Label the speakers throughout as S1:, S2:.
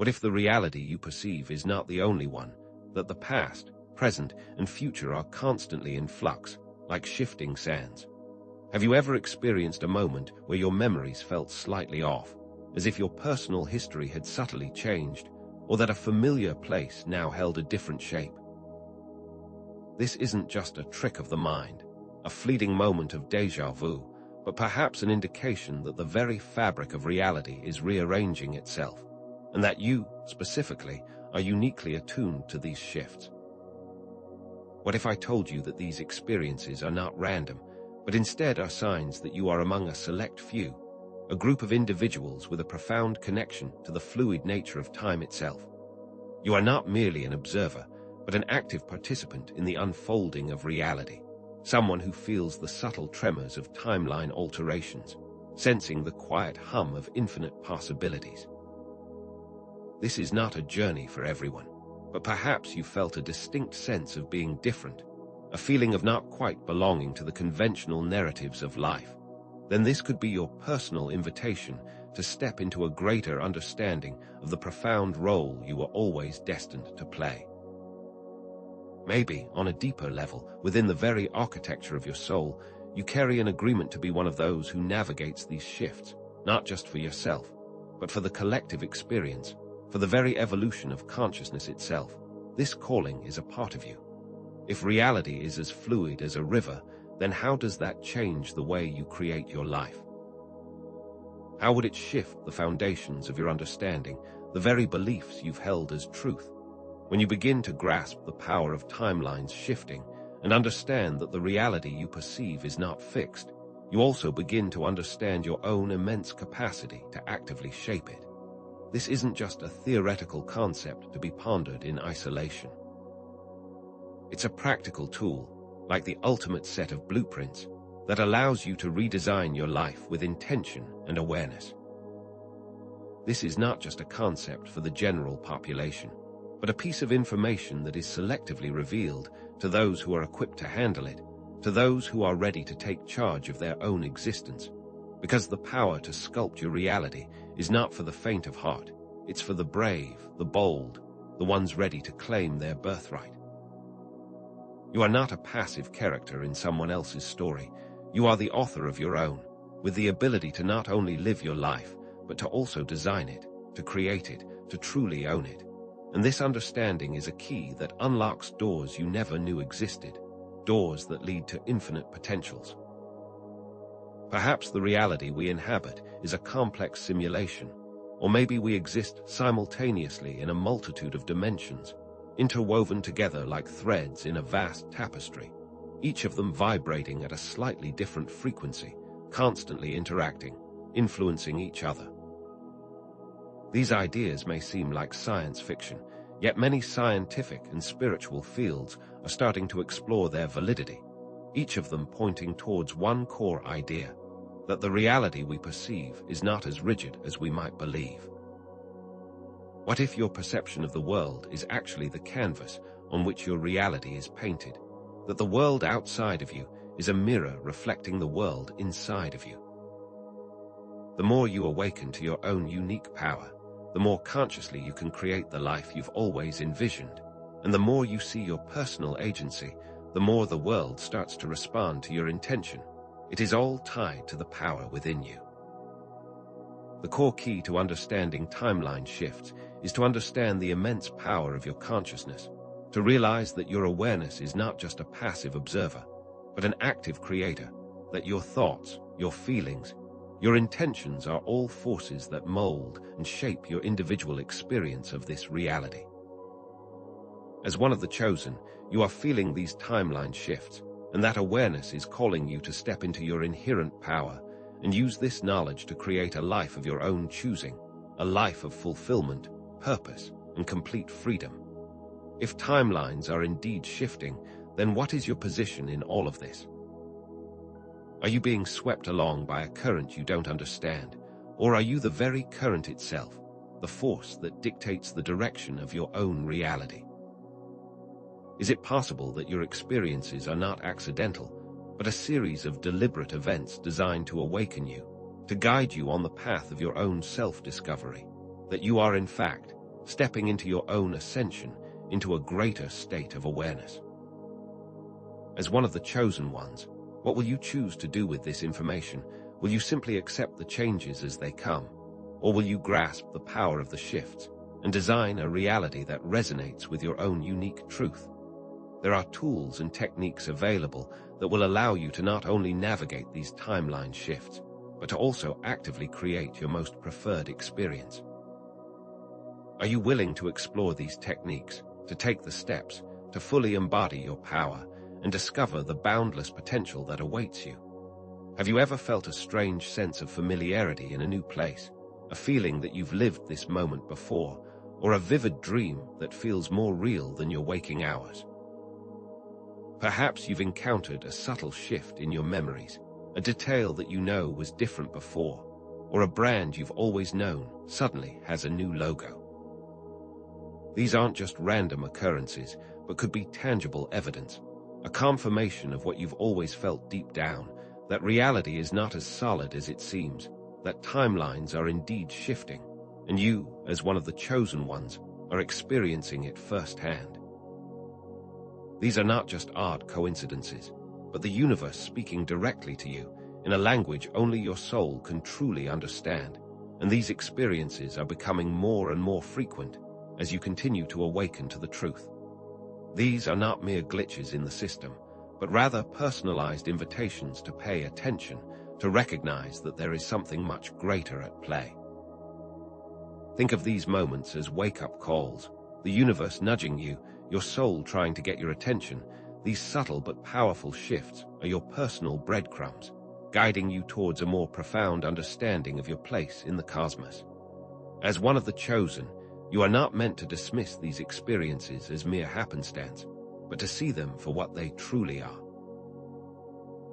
S1: What if the reality you perceive is not the only one, that the past, present, and future are constantly in flux, like shifting sands? Have you ever experienced a moment where your memories felt slightly off, as if your personal history had subtly changed, or that a familiar place now held a different shape? This isn't just a trick of the mind, a fleeting moment of déjà vu, but perhaps an indication that the very fabric of reality is rearranging itself, and that you, specifically, are uniquely attuned to these shifts. What if I told you that these experiences are not random, but instead are signs that you are among a select few, a group of individuals with a profound connection to the fluid nature of time itself? You are not merely an observer, but an active participant in the unfolding of reality, someone who feels the subtle tremors of timeline alterations, sensing the quiet hum of infinite possibilities. This is not a journey for everyone, but perhaps you felt a distinct sense of being different, a feeling of not quite belonging to the conventional narratives of life. Then this could be your personal invitation to step into a greater understanding of the profound role you were always destined to play. Maybe, on a deeper level, within the very architecture of your soul, you carry an agreement to be one of those who navigates these shifts, not just for yourself, but for the collective experience, for the very evolution of consciousness itself. This calling is a part of you. If reality is as fluid as a river, then how does that change the way you create your life? How would it shift the foundations of your understanding, the very beliefs you've held as truth? When you begin to grasp the power of timelines shifting and understand that the reality you perceive is not fixed, you also begin to understand your own immense capacity to actively shape it. This isn't just a theoretical concept to be pondered in isolation. It's a practical tool, like the ultimate set of blueprints, that allows you to redesign your life with intention and awareness. This is not just a concept for the general population, but a piece of information that is selectively revealed to those who are equipped to handle it, to those who are ready to take charge of their own existence. Because the power to sculpt your reality is not for the faint of heart, it's for the brave, the bold, the ones ready to claim their birthright. You are not a passive character in someone else's story. You are the author of your own, with the ability to not only live your life, but to also design it, to create it, to truly own it. And this understanding is a key that unlocks doors you never knew existed, doors that lead to infinite potentials. Perhaps the reality we inhabit is a complex simulation, or maybe we exist simultaneously in a multitude of dimensions, interwoven together like threads in a vast tapestry, each of them vibrating at a slightly different frequency, constantly interacting, influencing each other. These ideas may seem like science fiction, yet many scientific and spiritual fields are starting to explore their validity, each of them pointing towards one core idea, that the reality we perceive is not as rigid as we might believe. What if your perception of the world is actually the canvas on which your reality is painted, that the world outside of you is a mirror reflecting the world inside of you? The more you awaken to your own unique power, the more consciously you can create the life you've always envisioned, and the more you see your personal agency, the more the world starts to respond to your intention. It is all tied to the power within you. The core key to understanding timeline shifts is to understand the immense power of your consciousness, to realize that your awareness is not just a passive observer, but an active creator, that your thoughts, your feelings, your intentions are all forces that mold and shape your individual experience of this reality. As one of the chosen, you are feeling these timeline shifts, and that awareness is calling you to step into your inherent power and use this knowledge to create a life of your own choosing, a life of fulfillment, purpose, and complete freedom. If timelines are indeed shifting, then what is your position in all of this? Are you being swept along by a current you don't understand, or are you the very current itself, the force that dictates the direction of your own reality? Is it possible that your experiences are not accidental, but a series of deliberate events designed to awaken you, to guide you on the path of your own self-discovery, that you are in fact stepping into your own ascension into a greater state of awareness. As one of the chosen ones, what will you choose to do with this information? Will you simply accept the changes as they come, or will you grasp the power of the shifts and design a reality that resonates with your own unique truth? There are tools and techniques available that will allow you to not only navigate these timeline shifts, but to also actively create your most preferred experience. Are you willing to explore these techniques, to take the steps, to fully embody your power, and discover the boundless potential that awaits you? Have you ever felt a strange sense of familiarity in a new place, a feeling that you've lived this moment before, or a vivid dream that feels more real than your waking hours? Perhaps you've encountered a subtle shift in your memories, a detail that you know was different before, or a brand you've always known suddenly has a new logo. These aren't just random occurrences, but could be tangible evidence, a confirmation of what you've always felt deep down, that reality is not as solid as it seems, that timelines are indeed shifting, and you, as one of the chosen ones, are experiencing it firsthand. These are not just odd coincidences, but the universe speaking directly to you in a language only your soul can truly understand, and these experiences are becoming more and more frequent as you continue to awaken to the truth. These are not mere glitches in the system, but rather personalized invitations to pay attention, to recognize that there is something much greater at play. Think of these moments as wake-up calls, the universe nudging you, your soul trying to get your attention. These subtle but powerful shifts are your personal breadcrumbs, guiding you towards a more profound understanding of your place in the cosmos. As one of the chosen, you are not meant to dismiss these experiences as mere happenstance, but to see them for what they truly are.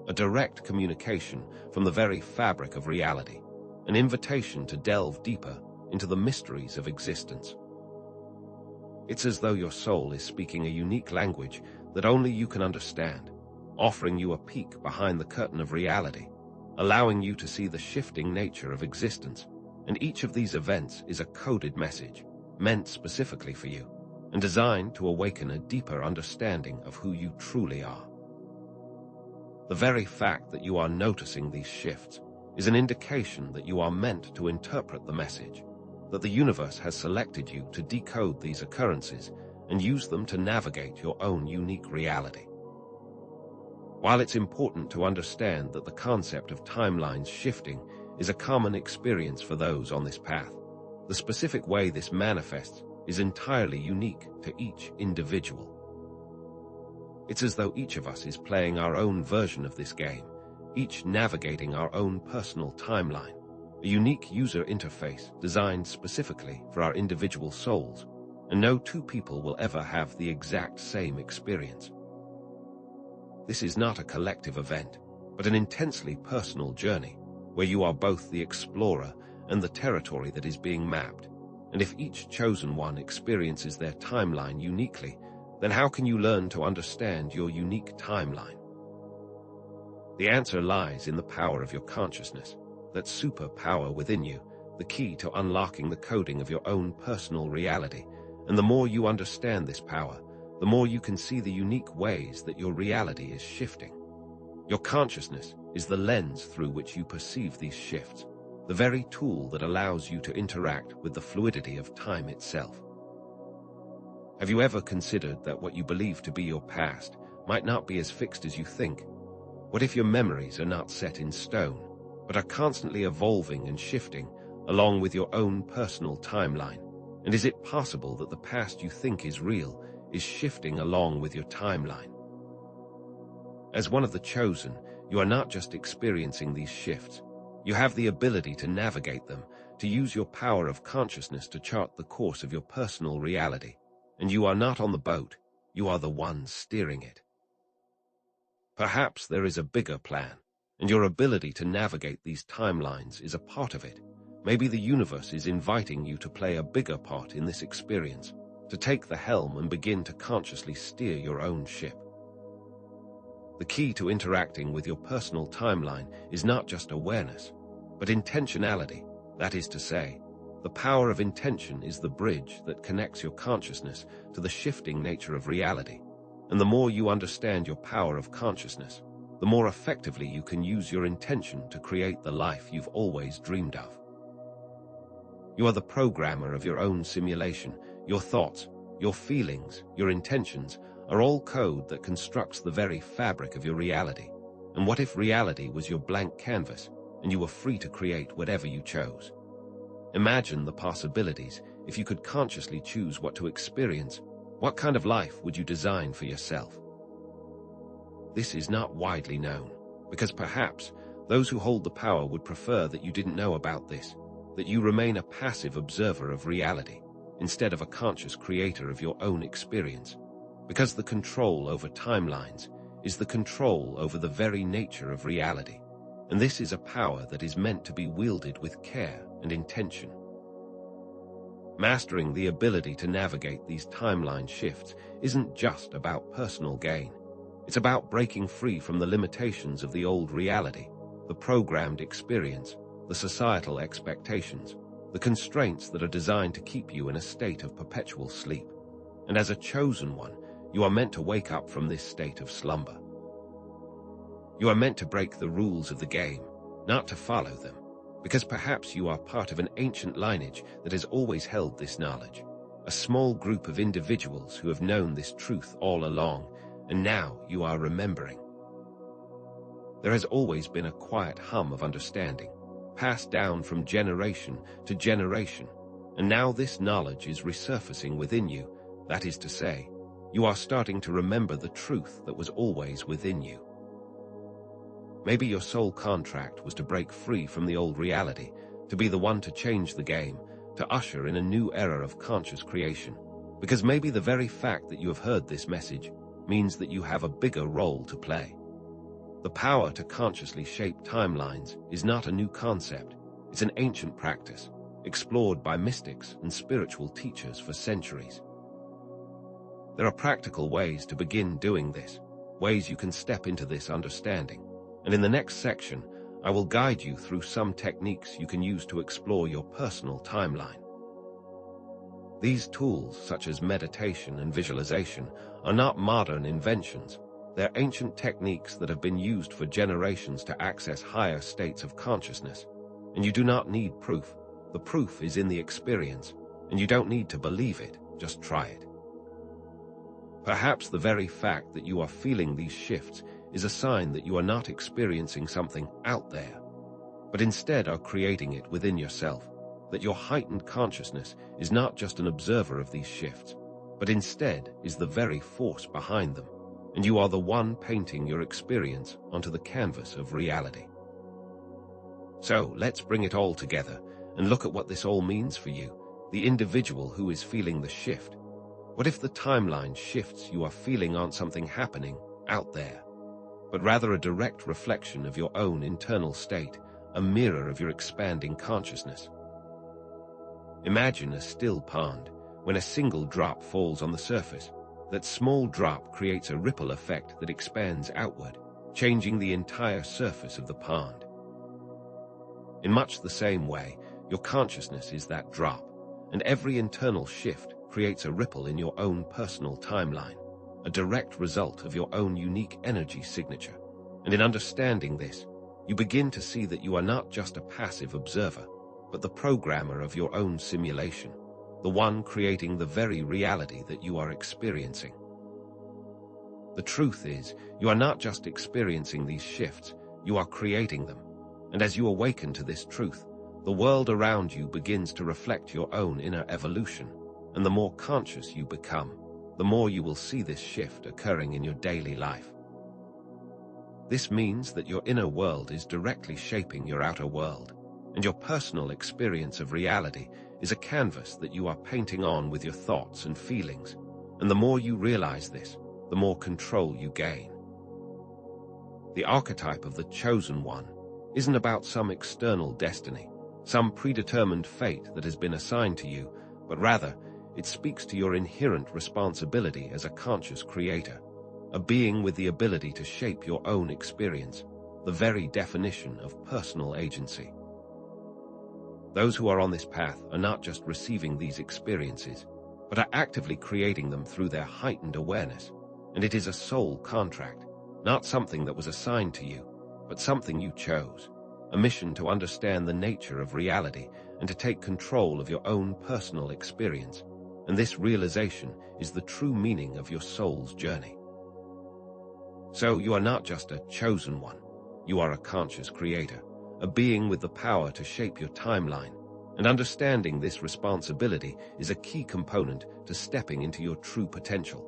S1: A direct communication from the very fabric of reality, an invitation to delve deeper into the mysteries of existence. It's as though your soul is speaking a unique language that only you can understand, offering you a peek behind the curtain of reality, allowing you to see the shifting nature of existence. And each of these events is a coded message, meant specifically for you, and designed to awaken a deeper understanding of who you truly are. The very fact that you are noticing these shifts is an indication that you are meant to interpret the message, that the universe has selected you to decode these occurrences and use them to navigate your own unique reality. While it's important to understand that the concept of timelines shifting is a common experience for those on this path, the specific way this manifests is entirely unique to each individual. It's as though each of us is playing our own version of this game, each navigating our own personal timeline, a unique user interface designed specifically for our individual souls, and no two people will ever have the exact same experience. This is not a collective event, but an intensely personal journey, where you are both the explorer and the territory that is being mapped. And if each chosen one experiences their timeline uniquely, then how can you learn to understand your unique timeline? The answer lies in the power of your consciousness, that superpower within you, the key to unlocking the coding of your own personal reality. And the more you understand this power, the more you can see the unique ways that your reality is shifting. Your consciousness is the lens through which you perceive these shifts, the very tool that allows you to interact with the fluidity of time itself. Have you ever considered that what you believe to be your past might not be as fixed as you think? What if your memories are not set in stone, but are constantly evolving and shifting along with your own personal timeline? And is it possible that the past you think is real is shifting along with your timeline? As one of the chosen, you are not just experiencing these shifts. You have the ability to navigate them, to use your power of consciousness to chart the course of your personal reality. And you are not on the boat, you are the one steering it. Perhaps there is a bigger plan, and your ability to navigate these timelines is a part of it. Maybe the universe is inviting you to play a bigger part in this experience, to take the helm and begin to consciously steer your own ship. The key to interacting with your personal timeline is not just awareness, but intentionality. That is to say, The power of intention is the bridge that connects your consciousness to the shifting nature of reality. And the more you understand your power of consciousness, the more effectively you can use your intention to create the life you've always dreamed of. You are the programmer of your own simulation. Your thoughts, your feelings, your intentions are all code that constructs the very fabric of your reality. And what if reality was your blank canvas and you were free to create whatever you chose? Imagine the possibilities if you could consciously choose what to experience. What kind of life would you design for yourself? This is not widely known, because perhaps those who hold the power would prefer that you didn't know about this, that you remain a passive observer of reality, instead of a conscious creator of your own experience, because the control over timelines is the control over the very nature of reality, and this is a power that is meant to be wielded with care and intention. Mastering the ability to navigate these timeline shifts isn't just about personal gain. It's about breaking free from the limitations of the old reality, the programmed experience, the societal expectations, the constraints that are designed to keep you in a state of perpetual sleep. And as a chosen one, you are meant to wake up from this state of slumber. You are meant to break the rules of the game, not to follow them, because perhaps you are part of an ancient lineage that has always held this knowledge, a small group of individuals who have known this truth all along, and now you are remembering. There has always been a quiet hum of understanding, passed down from generation to generation, and now this knowledge is resurfacing within you. That is to say, you are starting to remember the truth that was always within you. Maybe your soul contract was to break free from the old reality, to be the one to change the game, to usher in a new era of conscious creation, because maybe the very fact that you have heard this message means that you have a bigger role to play. The power to consciously shape timelines is not a new concept. It's an ancient practice, explored by mystics and spiritual teachers for centuries. There are practical ways to begin doing this, ways you can step into this understanding. And in the next section, I will guide you through some techniques you can use to explore your personal timeline. These tools, such as meditation and visualization, are not modern inventions. They're ancient techniques that have been used for generations to access higher states of consciousness. And you do not need proof. The proof is in the experience, and you don't need to believe it, just try it. Perhaps the very fact that you are feeling these shifts is a sign that you are not experiencing something out there, but instead are creating it within yourself, that your heightened consciousness is not just an observer of these shifts, but instead is the very force behind them, and you are the one painting your experience onto the canvas of reality. So let's bring it all together and look at what this all means for you, the individual who is feeling the shift. What if the timeline shifts you are feeling aren't something happening out there, but rather a direct reflection of your own internal state, a mirror of your expanding consciousness? Imagine a still pond. When a single drop falls on the surface, that small drop creates a ripple effect that expands outward, changing the entire surface of the pond. In much the same way, your consciousness is that drop, and every internal shift creates a ripple in your own personal timeline, a direct result of your own unique energy signature. And in understanding this, you begin to see that you are not just a passive observer, but the programmer of your own simulation, the one creating the very reality that you are experiencing. The truth is, you are not just experiencing these shifts, you are creating them. And as you awaken to this truth, the world around you begins to reflect your own inner evolution, and the more conscious you become, the more you will see this shift occurring in your daily life. This means that your inner world is directly shaping your outer world, and your personal experience of reality is a canvas that you are painting on with your thoughts and feelings. And the more you realize this, the more control you gain. The archetype of the chosen one isn't about some external destiny, some predetermined fate that has been assigned to you, but rather, it speaks to your inherent responsibility as a conscious creator, a being with the ability to shape your own experience, the very definition of personal agency. Those who are on this path are not just receiving these experiences, but are actively creating them through their heightened awareness. And it is a soul contract, not something that was assigned to you, but something you chose. A mission to understand the nature of reality and to take control of your own personal experience. And this realization is the true meaning of your soul's journey. So you are not just a chosen one. You are a conscious creator, a being with the power to shape your timeline. And understanding this responsibility is a key component to stepping into your true potential.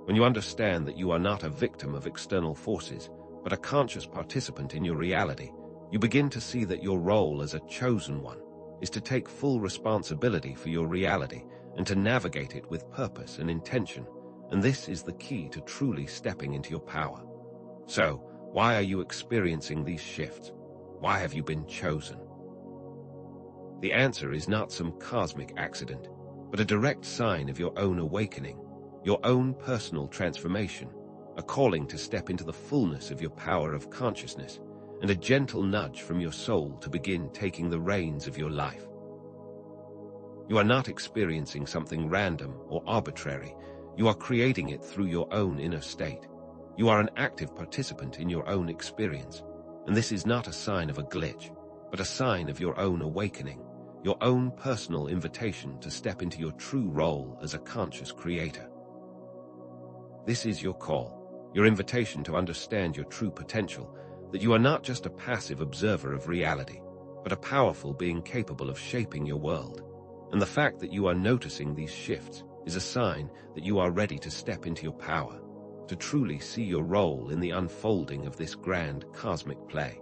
S1: When you understand that you are not a victim of external forces, but a conscious participant in your reality, you begin to see that your role as a chosen one is to take full responsibility for your reality and to navigate it with purpose and intention. And this is the key to truly stepping into your power. So, why are you experiencing these shifts? Why have you been chosen? The answer is not some cosmic accident, but a direct sign of your own awakening, your own personal transformation, a calling to step into the fullness of your power of consciousness, and a gentle nudge from your soul to begin taking the reins of your life. You are not experiencing something random or arbitrary. You are creating it through your own inner state. You are an active participant in your own experience, and this is not a sign of a glitch, but a sign of your own awakening, your own personal invitation to step into your true role as a conscious creator. This is your call, your invitation to understand your true potential, that you are not just a passive observer of reality, but a powerful being capable of shaping your world. And the fact that you are noticing these shifts is a sign that you are ready to step into your power, to truly see your role in the unfolding of this grand cosmic play.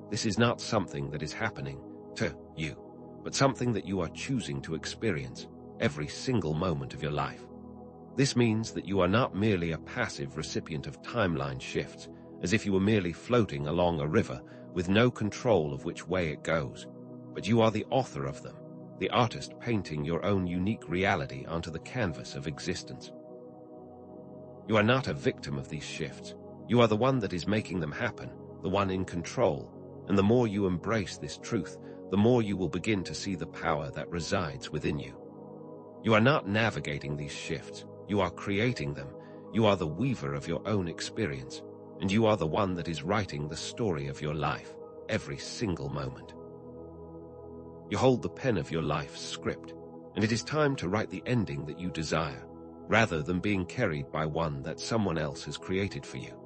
S1: This is not something that is happening to you, but something that you are choosing to experience every single moment of your life. This means that you are not merely a passive recipient of timeline shifts, as if you were merely floating along a river with no control of which way it goes, but you are the author of them, the artist painting your own unique reality onto the canvas of existence. You are not a victim of these shifts. You are the one that is making them happen, the one in control, and the more you embrace this truth, the more you will begin to see the power that resides within you. You are not navigating these shifts. You are creating them. You are the weaver of your own experience, and you are the one that is writing the story of your life every single moment. You hold the pen of your life's script, and it is time to write the ending that you desire, rather than being carried by one that someone else has created for you.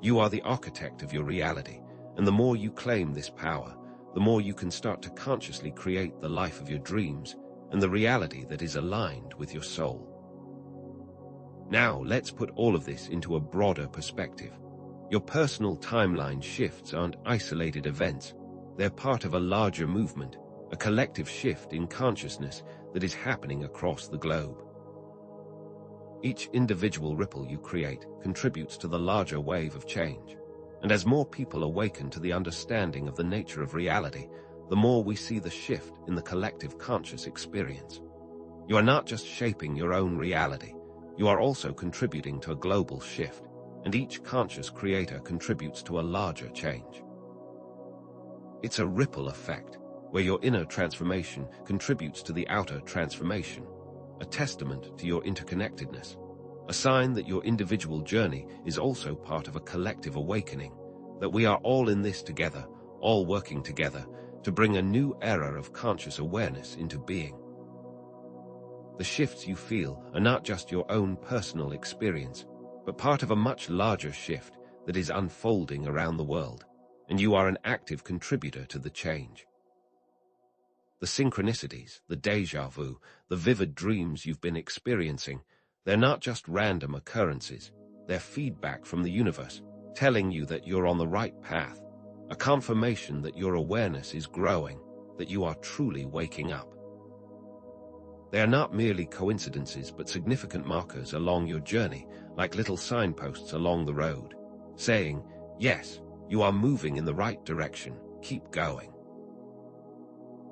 S1: You are the architect of your reality, and the more you claim this power, the more you can start to consciously create the life of your dreams and the reality that is aligned with your soul. Now, let's put all of this into a broader perspective. Your personal timeline shifts aren't isolated events. They're part of a larger movement, a collective shift in consciousness that is happening across the globe. Each individual ripple you create contributes to the larger wave of change. And as more people awaken to the understanding of the nature of reality, the more we see the shift in the collective conscious experience. You are not just shaping your own reality, you are also contributing to a global shift, and each conscious creator contributes to a larger change. It's a ripple effect, where your inner transformation contributes to the outer transformation, a testament to your interconnectedness, a sign that your individual journey is also part of a collective awakening, that we are all in this together, all working together, to bring a new era of conscious awareness into being. The shifts you feel are not just your own personal experience, but part of a much larger shift that is unfolding around the world, and you are an active contributor to the change. The synchronicities, the déjà vu, the vivid dreams you've been experiencing, they're not just random occurrences, they're feedback from the universe, telling you that you're on the right path, a confirmation that your awareness is growing, that you are truly waking up. They are not merely coincidences, but significant markers along your journey, like little signposts along the road, saying, yes, you are moving in the right direction, keep going.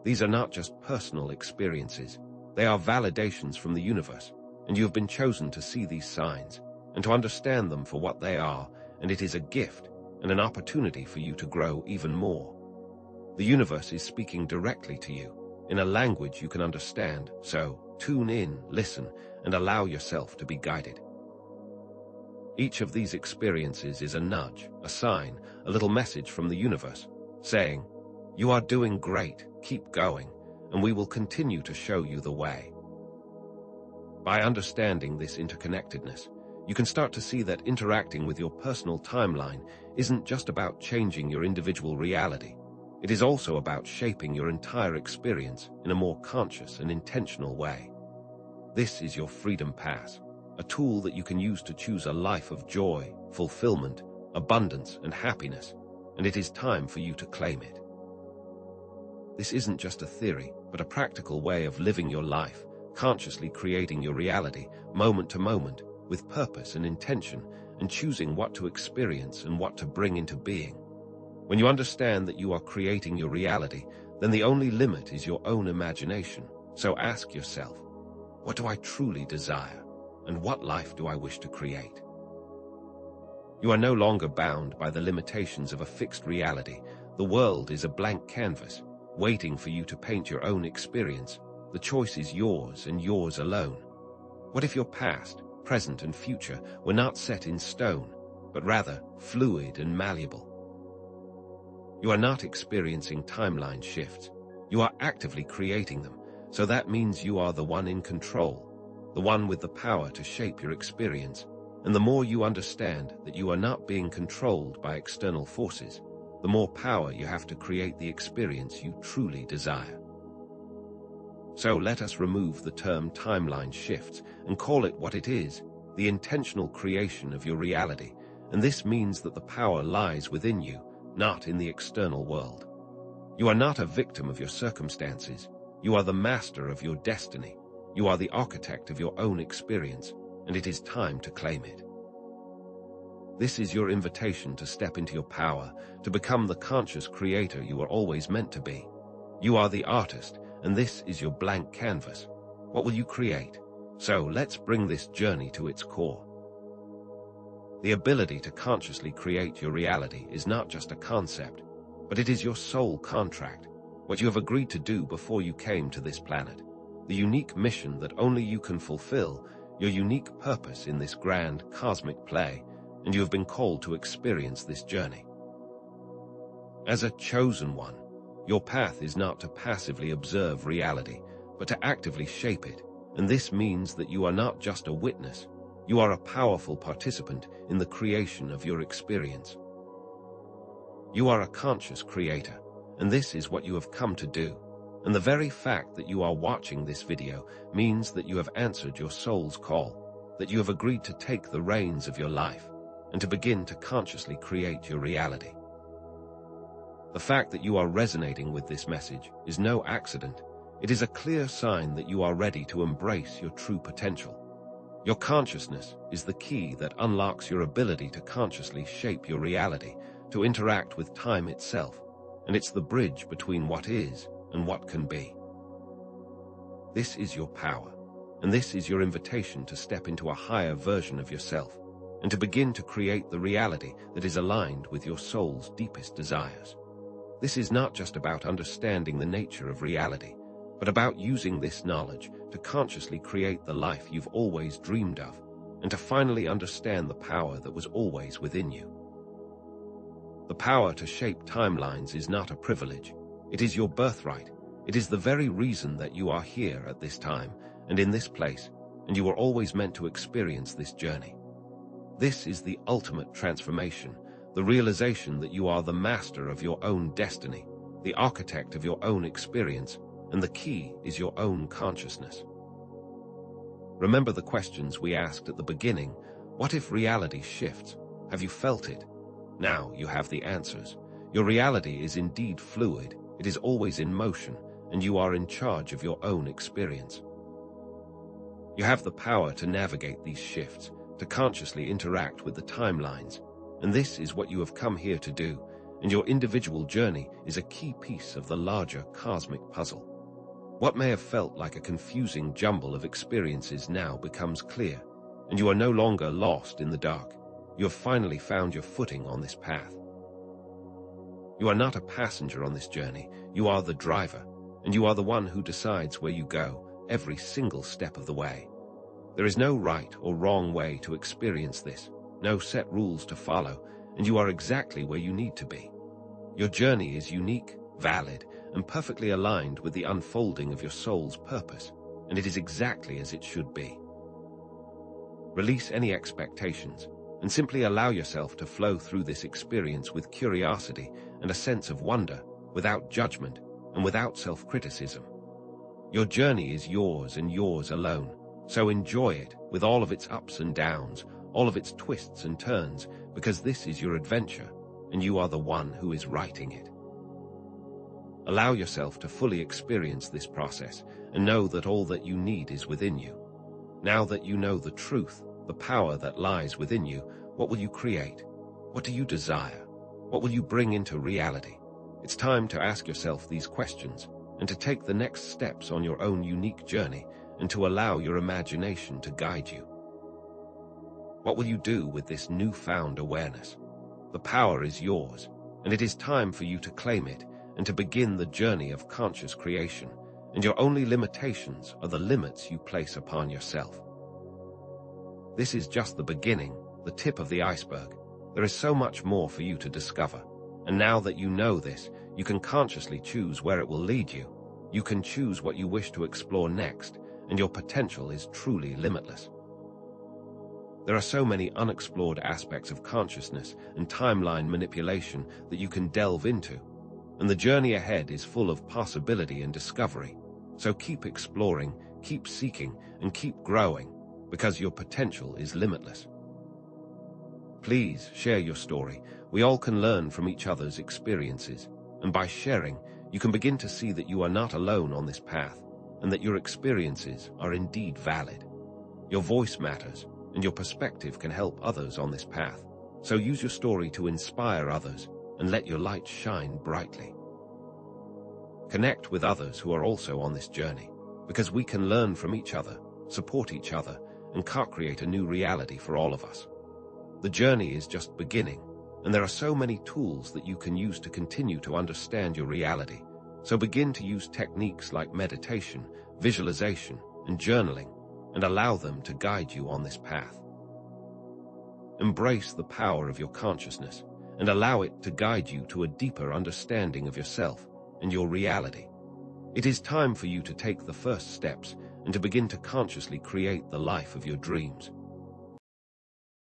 S1: These are not just personal experiences, they are validations from the universe, and you have been chosen to see these signs, and to understand them for what they are, and it is a gift and an opportunity for you to grow even more. The universe is speaking directly to you, in a language you can understand, so tune in, listen, and allow yourself to be guided. Each of these experiences is a nudge, a sign, a little message from the universe, saying, "You are doing great, keep going, and we will continue to show you the way." By understanding this interconnectedness, you can start to see that interacting with your personal timeline isn't just about changing your individual reality. It is also about shaping your entire experience in a more conscious and intentional way. This is your Freedom Pass, a tool that you can use to choose a life of joy, fulfillment, abundance, and happiness, and it is time for you to claim it. This isn't just a theory, but a practical way of living your life, consciously creating your reality, moment to moment, with purpose and intention, and choosing what to experience and what to bring into being. When you understand that you are creating your reality, then the only limit is your own imagination. So ask yourself, what do I truly desire? And what life do I wish to create? You are no longer bound by the limitations of a fixed reality. The world is a blank canvas, waiting for you to paint your own experience. The choice is yours and yours alone. What if your past, present, and future were not set in stone, but rather fluid and malleable? You are not experiencing timeline shifts. You are actively creating them, so that means you are the one in control, the one with the power to shape your experience. And the more you understand that you are not being controlled by external forces, the more power you have to create the experience you truly desire. So let us remove the term timeline shifts and call it what it is, the intentional creation of your reality. And this means that the power lies within you, not in the external world. You are not a victim of your circumstances. You are the master of your destiny. You are the architect of your own experience, and it is time to claim it. This is your invitation to step into your power, to become the conscious creator you were always meant to be. You are the artist, and this is your blank canvas. What will you create? So let's bring this journey to its core. The ability to consciously create your reality is not just a concept, but it is your soul contract, what you have agreed to do before you came to this planet, the unique mission that only you can fulfill, your unique purpose in this grand cosmic play, and you have been called to experience this journey. As a chosen one, your path is not to passively observe reality, but to actively shape it, and this means that you are not just a witness, you are a powerful participant in the creation of your experience. You are a conscious creator, and this is what you have come to do. And the very fact that you are watching this video means that you have answered your soul's call, that you have agreed to take the reins of your life, and to begin to consciously create your reality. The fact that you are resonating with this message is no accident. It is a clear sign that you are ready to embrace your true potential. Your consciousness is the key that unlocks your ability to consciously shape your reality, to interact with time itself, and it's the bridge between what is and what can be. This is your power, and this is your invitation to step into a higher version of yourself, and to begin to create the reality that is aligned with your soul's deepest desires. This is not just about understanding the nature of reality, but about using this knowledge to consciously create the life you've always dreamed of, and to finally understand the power that was always within you. The power to shape timelines is not a privilege. It is your birthright. It is the very reason that you are here at this time and in this place, and you were always meant to experience this journey. This is the ultimate transformation, the realization that you are the master of your own destiny, the architect of your own experience, and the key is your own consciousness. Remember the questions we asked at the beginning. What if reality shifts? Have you felt it? Now you have the answers. Your reality is indeed fluid. It is always in motion, and you are in charge of your own experience. You have the power to navigate these shifts, to consciously interact with the timelines, and this is what you have come here to do, and your individual journey is a key piece of the larger cosmic puzzle. What may have felt like a confusing jumble of experiences now becomes clear, and you are no longer lost in the dark. You have finally found your footing on this path. You are not a passenger on this journey, you are the driver, and you are the one who decides where you go every single step of the way. There is no right or wrong way to experience this, no set rules to follow, and you are exactly where you need to be. Your journey is unique, valid, and perfectly aligned with the unfolding of your soul's purpose, and it is exactly as it should be. Release any expectations, and simply allow yourself to flow through this experience with curiosity and a sense of wonder, without judgment and without self-criticism. Your journey is yours and yours alone, so enjoy it with all of its ups and downs, all of its twists and turns, because this is your adventure, and you are the one who is writing it. Allow yourself to fully experience this process and know that all that you need is within you. Now that you know the truth, the power that lies within you, what will you create? What do you desire? What will you bring into reality? It's time to ask yourself these questions and to take the next steps on your own unique journey and to allow your imagination to guide you. What will you do with this newfound awareness? The power is yours, and it is time for you to claim it and to begin the journey of conscious creation, and your only limitations are the limits you place upon yourself. This is just the beginning, the tip of the iceberg. There is so much more for you to discover, and now that you know this, you can consciously choose where it will lead you. You can choose what you wish to explore next, and your potential is truly limitless. There are so many unexplored aspects of consciousness and timeline manipulation that you can delve into, and the journey ahead is full of possibility and discovery. So keep exploring, keep seeking, and keep growing, because your potential is limitless. Please share your story. We all can learn from each other's experiences, and by sharing, you can begin to see that you are not alone on this path, and that your experiences are indeed valid. Your voice matters, and your perspective can help others on this path. So use your story to inspire others, and let your light shine brightly. Connect with others who are also on this journey, because we can learn from each other, support each other, and co-create a new reality for all of us. The journey is just beginning, and there are so many tools that you can use to continue to understand your reality. So begin to use techniques like meditation, visualization, and journaling, and allow them to guide you on this path. Embrace the power of your consciousness, and allow it to guide you to a deeper understanding of yourself and your reality. It is time for you to take the first steps and to begin to consciously create the life of your dreams.